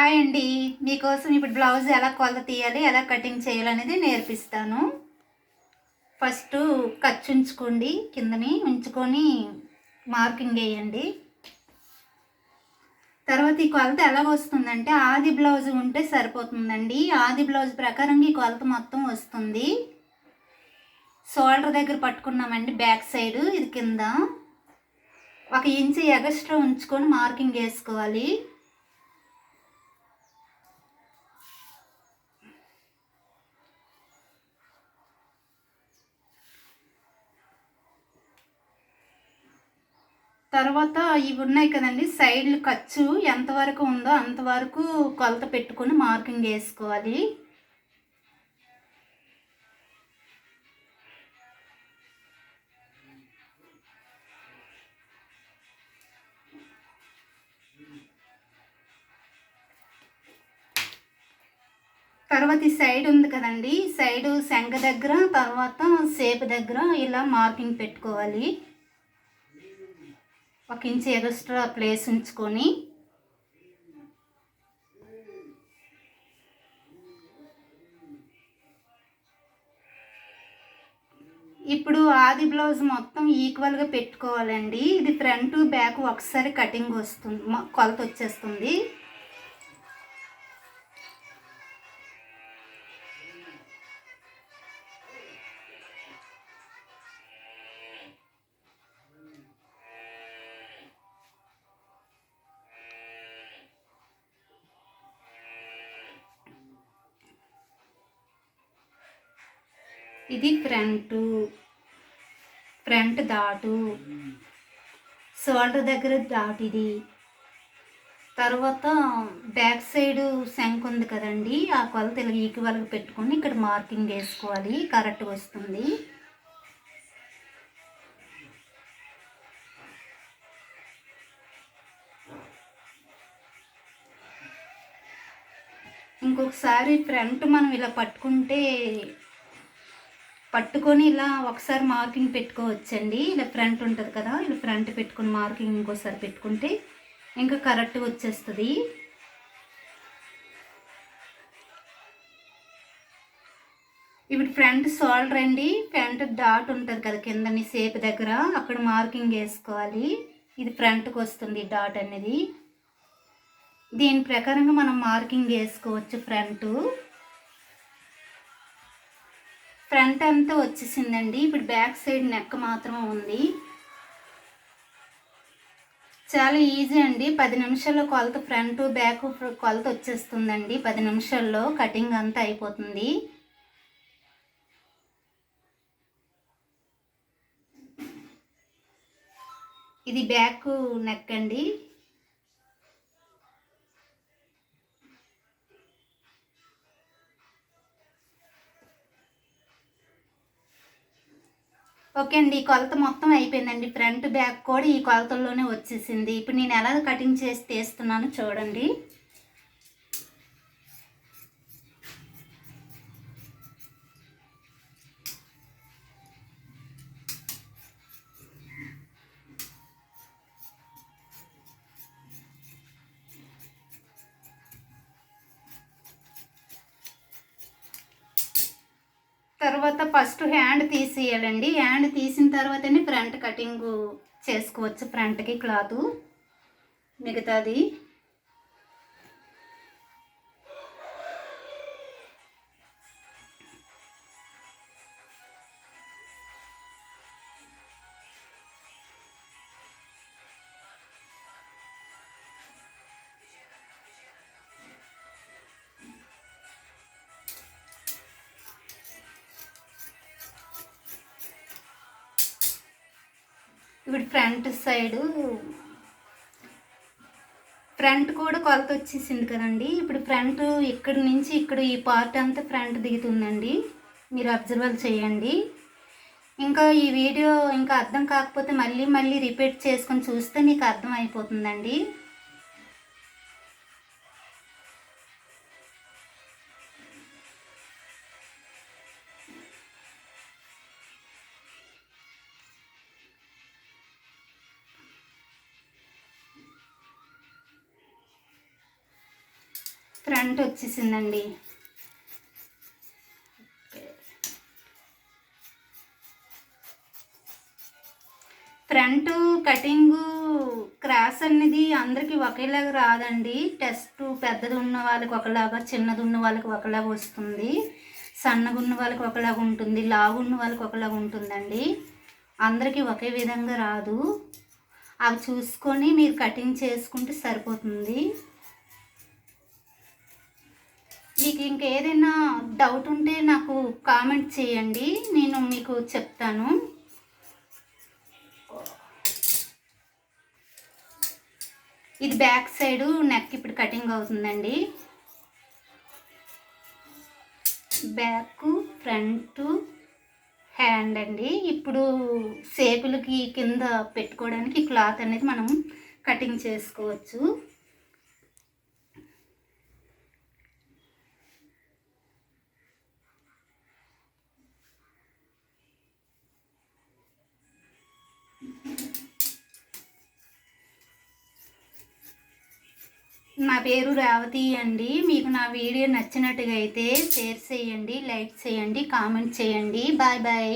Hi అండి. మీకోసం ఇప్పుడు బ్లౌజ్ ఎలా కొలత తీయాలి, ఎలా కటింగ్ చేయాలనేది నేర్పిస్తాను. ఫస్ట్ ఖర్చు ఉంచుకోండి, కిందని ఉంచుకొని మార్కింగ్ వేయండి. తర్వాత ఈ కొలత ఎలా వస్తుందంటే ఆది బ్లౌజ్ ఉంటే సరిపోతుందండి. ఆది బ్లౌజ్ ప్రకారం ఈ కొలత మొత్తం వస్తుంది. షోల్డర్ దగ్గర పట్టుకున్నామండి, బ్యాక్ సైడ్ ఇది కింద 1 ఇంచు ఎగస్ట్రా ఉంచుకొని మార్కింగ్ వేసుకోవాలి. తర్వాత ఇవి ఉన్నాయి కదండి, సైడ్లు ఖర్చు ఎంతవరకు ఉందో అంతవరకు కొలత పెట్టుకొని మార్కింగ్ వేసుకోవాలి. తర్వాత ఈ సైడ్ ఉంది కదండి, సైడు శంఖ దగ్గర తర్వాత సేపు దగ్గర ఇలా మార్కింగ్ పెట్టుకోవాలి. 1 ఇంచు ఎక్స్ట్రా ప్లేస్ ఉంచుకొని ఇప్పుడు ఆది బ్లౌజ్ మొత్తం ఈక్వల్గా పెట్టుకోవాలండి. ఇది ఫ్రంట్ బ్యాక్ ఒకసారి కటింగ్ వస్తుంది, కొలత వచ్చేస్తుంది. ఇది ఫ్రంట్ డాటు, షోల్డర్ దగ్గర డాట్ ఇది. తర్వాత బ్యాక్ సైడ్ శంఖ ఉంది కదండి, ఆ కొలత ఇలా ఈక్వల్గా పెట్టుకొని ఇక్కడ మార్కింగ్ వేసుకోవాలి, కరెక్ట్ వస్తుంది. ఇంకొకసారి ఫ్రంట్ మనం ఇలా పట్టుకొని ఇలా ఒకసారి మార్కింగ్ పెట్టుకోవచ్చండి. ఇలా ఫ్రంట్ ఉంటుంది కదా, ఇలా ఫ్రంట్ పెట్టుకొని మార్కింగ్ ఇంకోసారి పెట్టుకుంటే ఇంకా కరెక్ట్గా వచ్చేస్తుంది. ఇప్పుడు ఫ్రంట్ షోల్డర్ అండి, ఫ్రంట్ డాట్ ఉంటుంది కదా కిందని సేపు దగ్గర, అక్కడ మార్కింగ్ వేసుకోవాలి. ఇది ఫ్రంట్కి వస్తుంది డాట్ అనేది. దీని ప్రకారంగా మనం మార్కింగ్ వేసుకోవచ్చు. ఫ్రంట్ అంతా వచ్చేసిందండి. ఇప్పుడు బ్యాక్ సైడ్ నెక్ మాత్రం ఉంది. చాలా ఈజీ అండి. 10 నిమిషాల్లో కొలత ఫ్రంట్ బ్యాక్ కొలత వచ్చేస్తుందండి. 10 నిమిషాల్లో కటింగ్ అంతా అయిపోతుంది. ఇది బ్యాక్ నెక్ అండి. ఓకే అండి, ఈ కొలత మొత్తం అయిపోయిందండి. ఫ్రంట్ బ్యాక్ కూడా ఈ కొలతల్లోనే వచ్చేసింది. ఇప్పుడు నేను ఎలా కటింగ్ చేసి తీస్తున్నాను చూడండి. తర్వాత ఫస్ట్ హ్యాండ్ తీసేయాలండి. హ్యాండ్ తీసిన తర్వాతనే ఫ్రంట్ కటింగ్ చేసుకోవచ్చు. ఫ్రంట్కి క్లాత్ మిగతాది ఇప్పుడు ఫ్రంట్ కూడా కొలత వచ్చేసింది కదండి. ఇప్పుడు ఫ్రంట్ ఇక్కడ నుంచి ఇక్కడ ఈ పార్ట్ అంతా ఫ్రంట్ దిగుతుందండి. మీరు అబ్జర్వ్ చేయండి. ఇంకా ఈ వీడియో ఇంకా అర్థం కాకపోతే మళ్ళీ రిపీట్ చేసుకొని చూస్తే మీకు అర్థం అయిపోతుందండి. ఫ్రంట్ వచ్చేసిందండి. ఫ్రంట్ కటింగు క్రాస్ అనేది అందరికీ ఒకేలాగా రాదండి. టెస్ట్ పెద్దది ఉన్న వాళ్ళకి ఒకలాగా, చిన్నది ఉన్న వాళ్ళకి ఒకలాగా వస్తుంది. సన్నగా ఉన్న వాళ్ళకి ఒకలాగా ఉంటుంది, లావు ఉన్న వాళ్ళకి ఒకలాగా ఉంటుందండి. అందరికీ ఒకే విధంగా రాదు. అవి చూసుకొని మీరు కటింగ్ చేసుకుంటే సరిపోతుంది. మీకు ఇంకేదైనా డౌట్ ఉంటే నాకు కామెంట్ చేయండి, నేను మీకు చెప్తాను. ఇది బ్యాక్ సైడు నెక్ ఇప్పుడు కటింగ్ అవుతుందండి. బ్యాక్, ఫ్రంట్, హ్యాండ్ అండి. ఇప్పుడు సేపులకి కింద పెట్టుకోవడానికి క్లాత్ అనేది మనం కటింగ్ చేసుకోవచ్చు. నా పేరు రేవతి అండి. మీకు నా వీడియో నచ్చినట్టుగా అయితే షేర్ చేయండి, లైక్ చేయండి, కామెంట్ చేయండి. Bye bye.